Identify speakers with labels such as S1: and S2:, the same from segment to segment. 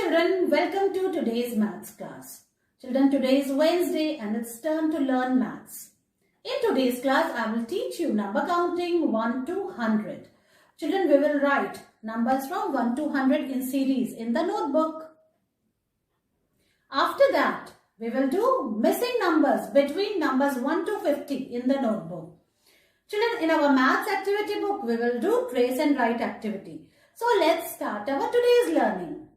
S1: children, welcome to today's maths class. Children, today is Wednesday and it's turn to learn maths. In today's class, I will teach you number counting 1 to 100. Children, we will write numbers from 1 to 100 in series in the notebook. After that, we will do missing numbers between numbers 1 to 50 in the notebook. Children, in our maths activity book, we will do trace and write activity. So let's start our today's learning.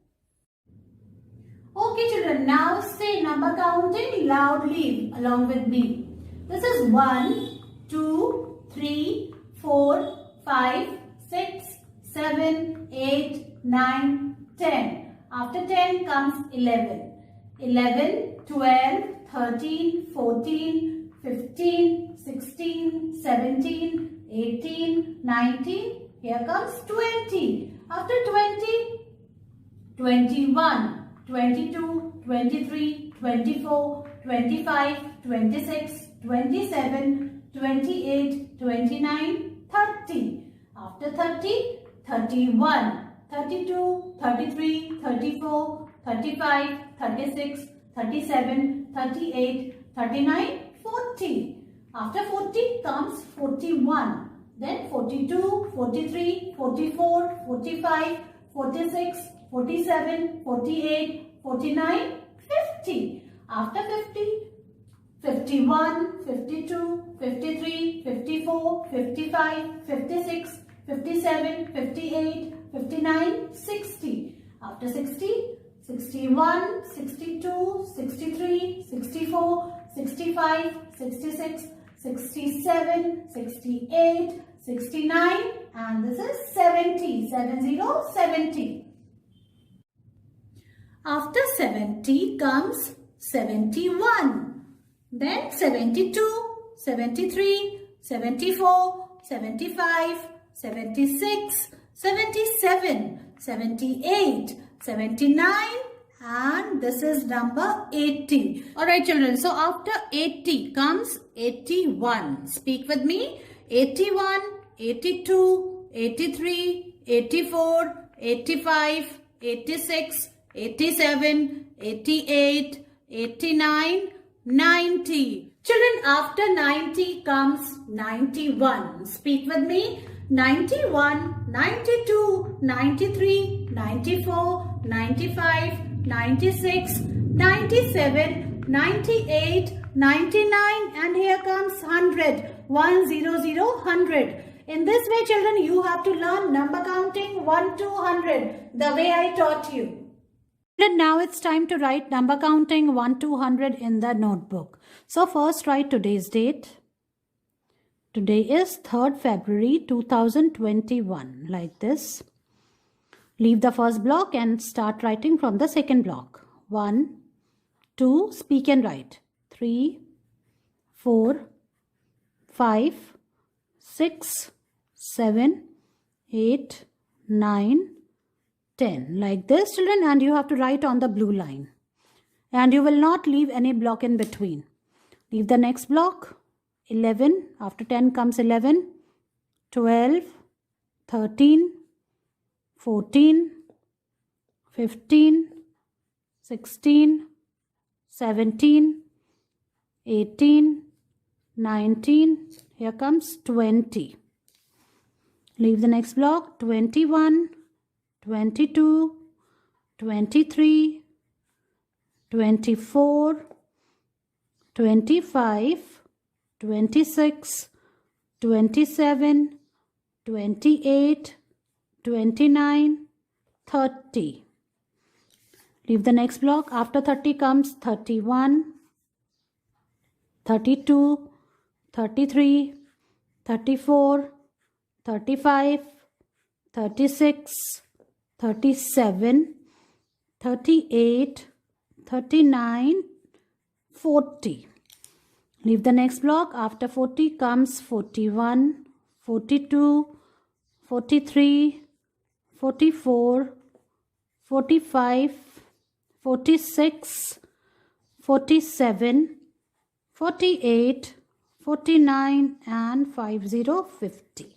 S1: Okay children, now say number counting loudly along with me. This is 1, 2, 3, 4, 5, 6, 7, 8, 9, 10. After 10 comes 11. 11, 12, 13, 14, 15, 16, 17, 18, 19. Here comes 20. After 20, 21. 22, 23, 24, 25, 26, 27, 28, 29, 30. After 30, 31, 32, 33, 34, 35, 36, 37, 38, 39, 40. After 40 comes 41. Then 42, 43, 44, 45, 46, 47, 48, 49, 50. After 50, 51, 52, 53, 54, 55, 56, 57, 58, 59, 60. After 60, 61, 62, 63, 64, 65, 66, 67, 68, 69 and this is 70. 70. After 70 comes 71. Then 72, 73, 74, 75, 76, 77, 78, 79 and this is number 80. Alright children, so after 80 comes 81. Speak with me. 81, 82, 83, 84, 85, 86, 87, 88, 89, 90. Children, after 90 comes 91. Speak with me. 91, 92, 93, 94, 95, 96, 97, 98, 99 and here comes 100. 100, 100. In this way, children, you have to learn number counting 1 to 100 the way I taught you. And now it's time to write number counting 1 to 100 in the notebook. So first write today's date. Today is 3rd February 2021 like this. Leave the first block and start writing from the second block. 1, 2, speak and write. 3, 4, 5, 6, 7, 8, 9, 10 like this children and you have to write on the blue line and you will not leave any block in between. Leave the next block. 11, after 10 comes 11, 12, 13, 14, 15, 16, 17, 18, 19, here comes 20. Leave the next block. 21, 22, 23, 24, 25, 26, 27, 28, 29, 30. Leave the next block. After 30 comes 31, 32, 33, 34, 35, 36, 37, 38, 39, 40. Leave the next block. After 40 comes 41, 42, 43, 44, 45, 46, 47, 48, 49 and 50.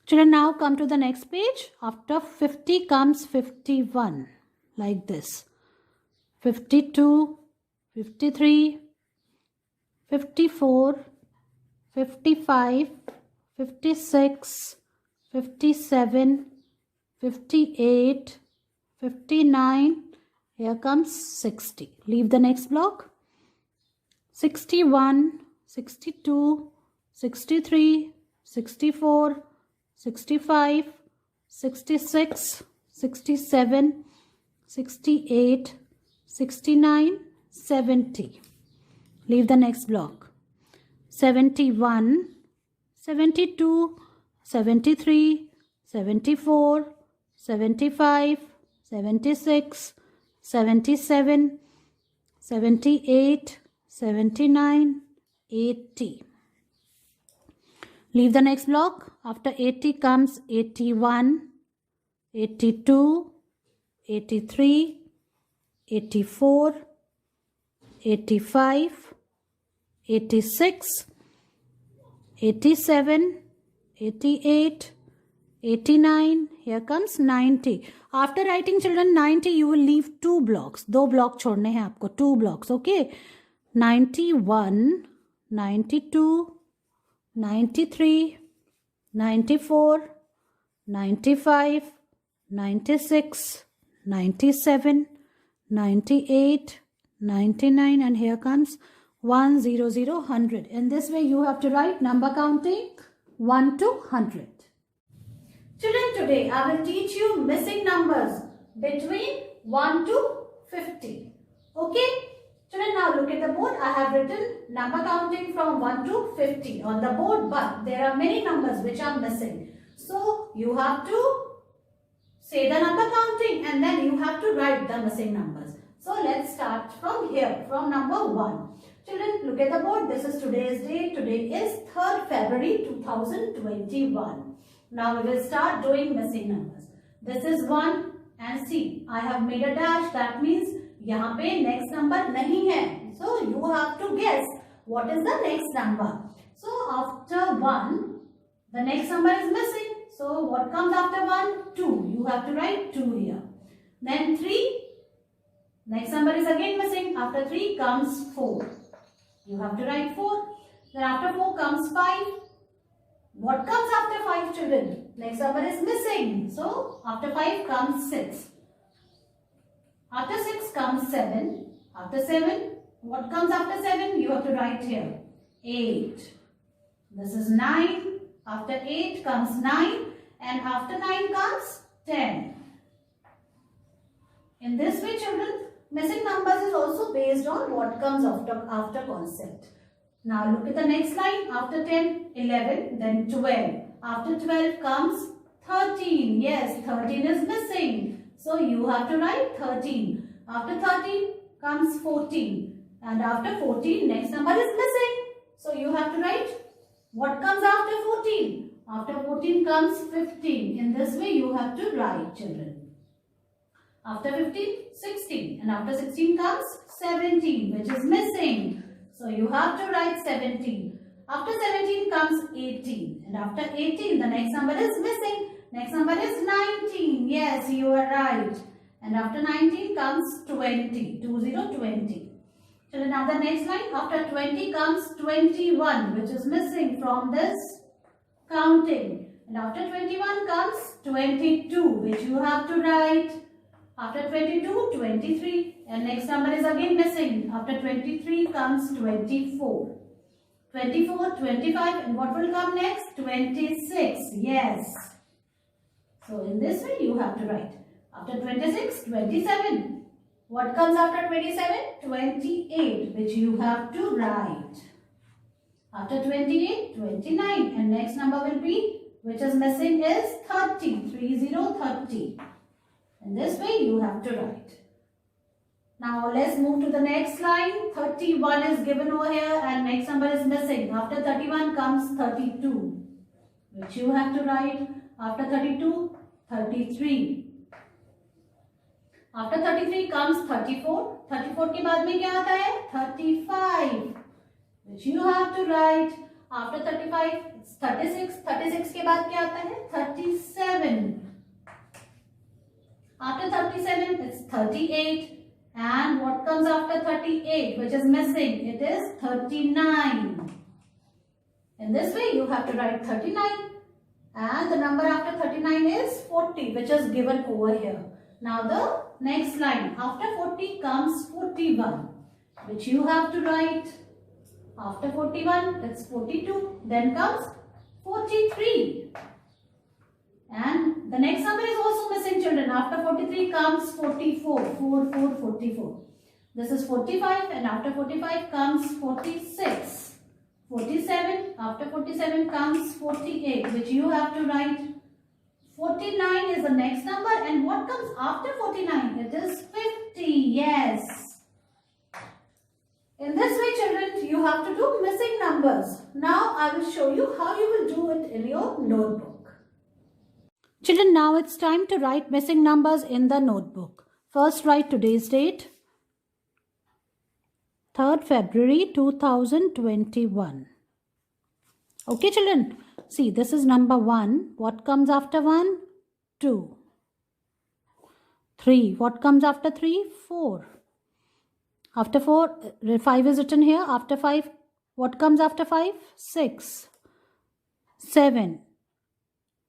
S1: Children, now come to the next page. After 50 comes 51. like this. 52, 53, 54, 55, 56, 57, 58, 59. Here comes 60. Leave the next block. 61, 62, 63, 64, 65, 66, 67, 68, 69, 70. Leave the next block. 71, 72, 73, 74, 75, 76, 77, 78, 79, 80. Leave the next block. After 80 comes 81, 82, 83, 84, 85, 86, 87, 88, 89. Here comes 90. After writing children 90, you will leave 2 blocks. 2 blocks छोड़ने हैं आपको. 2 blocks. Okay. 91, 92, 93, 94, 95, 96, 97, 98, 99, and here comes 100, 100. In this way, you have to write number counting 1 to 100. Children, today I will teach you missing numbers between 1 to 50. Okay? Children, now look at the board. I have written number counting from 1 to 50 on the board, but there are many numbers which are missing. So, you have to say the number counting and then you have to write the missing numbers. So, let's start from here, from number 1. Children, look at the board. This is today's date. Today is 3rd February 2021. Now, we will start doing missing numbers. This is 1 and see, I have made a dash. That means यहाँ पे next number नहीं है. So, you have to guess what is the next number. So, after 1, the next number is missing. So, what comes after 1? 2. You have to write 2 here. Then 3. Next number is again missing. After 3 comes 4. You have to write 4. Then after 4 comes 5. What comes after 5, children? Next number is missing. So, after 5 comes 6. After 6 comes 7. After 7, what comes after 7? You have to write here. 8. This is 9. After 8 comes 9. And after 9 comes 10. In this way, children, missing numbers is also based on what comes after concept. Now look at the next line. After 10, 11, then 12. After 12 comes 13. Yes, 13 is missing. So you have to write 13. After 13 comes 14. And after 14, next number is missing. So you have to write what comes after 14. After 14 comes 15. In this way you have to write, children. After 15, 16. And after 16 comes 17, which is missing. So you have to write 17. After 17 comes 18. And after 18, the next number is missing. Next number is 19. Yes, you are right. And after 19 comes 20. 20. So now the next line. After 20 comes 21, which is missing from this counting. And after 21 comes 22, which you have to write. After 22, 23. And next number is again missing. After 23 comes 24. 24, 25. And what will come next? 26. Yes. So in this way you have to write. After 26, 27. What comes after 27? 28, which you have to write. After 28, 29. And next number will be, which is missing is 30. 30. In this way you have to write. Now let's move to the next line. 31 is given over here and next number is missing. After 31 comes 32, which you have to write. After 32, 33. After 33 comes 34. 34 के बाद में क्या आता है? 35, which you have to write. After 35, it's 36. 36 के बाद क्या आता है? 37. After 37? It's 38. And what comes after 38, which is missing? It is 39. In this way, you have to write 39. And the number after 39 is 40, which is given over here. Now the next line. After 40 comes 41, which you have to write. After 41, it's 42. Then comes 43. And the next number is also missing, children. After 43 comes 44. 44. This is 45, and after 45 comes 46. 47. After 47 comes 48, which you have to write. 49 is the next number, and what comes after 49? It is 50. Yes. In this way, children, you have to do missing numbers. Now I will show you how you will do it in your notebook. Children, now it's time to write missing numbers in the notebook. First, write today's date. 3rd February 2021. Okay, children. See, this is number 1. What comes after 1? 2. 3. What comes after 3? 4. After 4, 5 is written here. After 5, what comes after 5? 6. 7.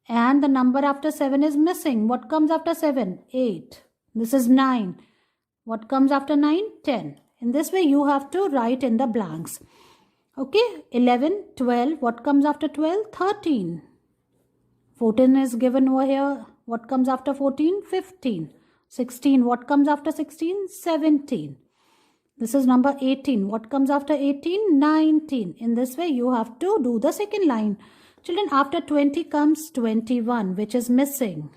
S1: And the number after 7 is missing. What comes after 7? 8. This is 9. What comes after 9? 10. In this way, you have to write in the blanks. Okay, 11, 12. What comes after 12? 13. 14 is given over here. What comes after 14? 15. 16. What comes after 16? 17. This is number 18. What comes after 18? 19. In this way, you have to do the second line. Children, after 20 comes 21, which is missing.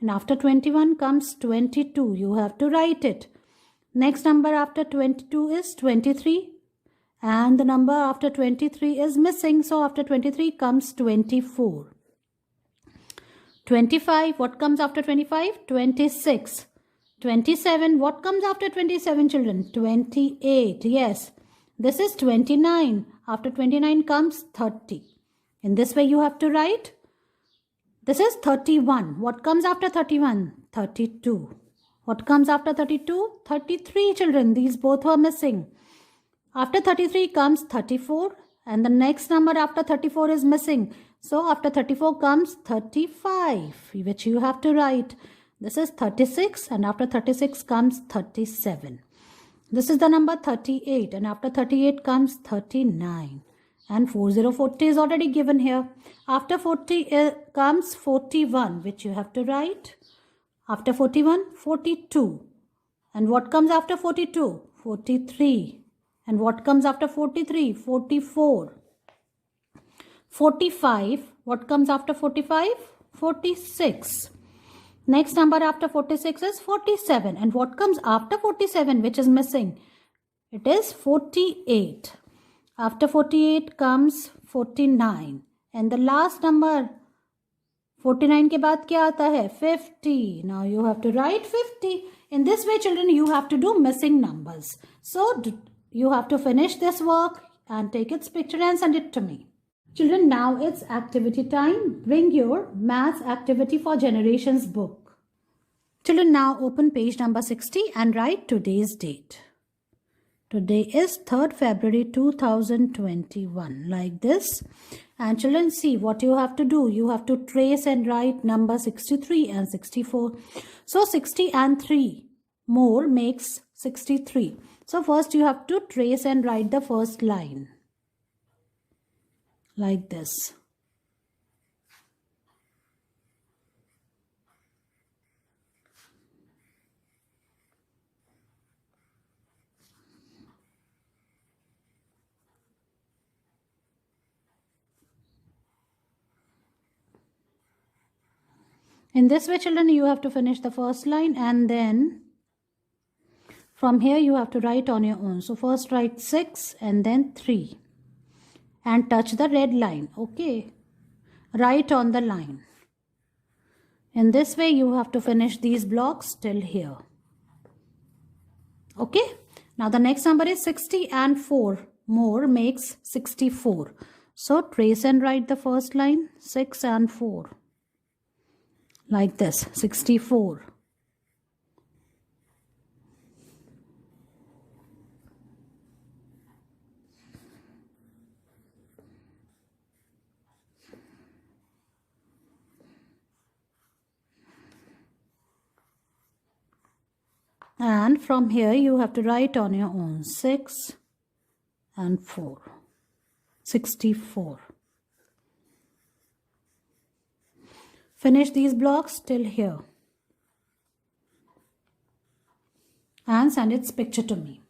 S1: And after 21 comes 22. You have to write it. Next number after 22 is 23. And the number after 23 is missing. So after 23 comes 24. 25. What comes after 25? 26. 27. What comes after 27, children? 28. Yes. This is 29. After 29 comes 30. In this way you have to write. This is 31. What comes after 31? 32. What comes after 32? 33, children. These both are missing. After 33 comes 34. And the next number after 34 is missing. So after 34 comes 35, which you have to write. This is 36, and after 36 comes 37. This is the number 38, and after 38 comes 39. And 4040 is already given here. After 40 comes 41, which you have to write. After 41, 42. And what comes after 42? 43. And what comes after 43? 44. 45. What comes after 45? 46. Next number after 46 is 47. And what comes after 47, which is missing? It is 48. After 48 comes 49. And the last number 49 के बाद क्या आता है? 50. Now you have to write 50. In this way, children, you have to do missing numbers. So you have to finish this work and take its picture and send it to me. Children, now it's activity time. Bring your maths activity for generations book. Children, now open page number 60 and write today's date. Today is 3rd February 2021, like this. And children, see what you have to do. You have to trace and write number 63 and 64. So 60 and 3 more makes 63. So first you have to trace and write the first line. Like this. In this way, children, you have to finish the first line, and then from here you have to write on your own. So first write 6 and then 3 and touch the red line. Okay, write on the line. In this way you have to finish these blocks till here. Okay, now the next number is 60 and 4 more makes 64. So trace and write the first line, 6 and 4. Like this, 64. And from here you have to write on your own 6 and 4. 64. Finish these blocks till here and send its picture to me.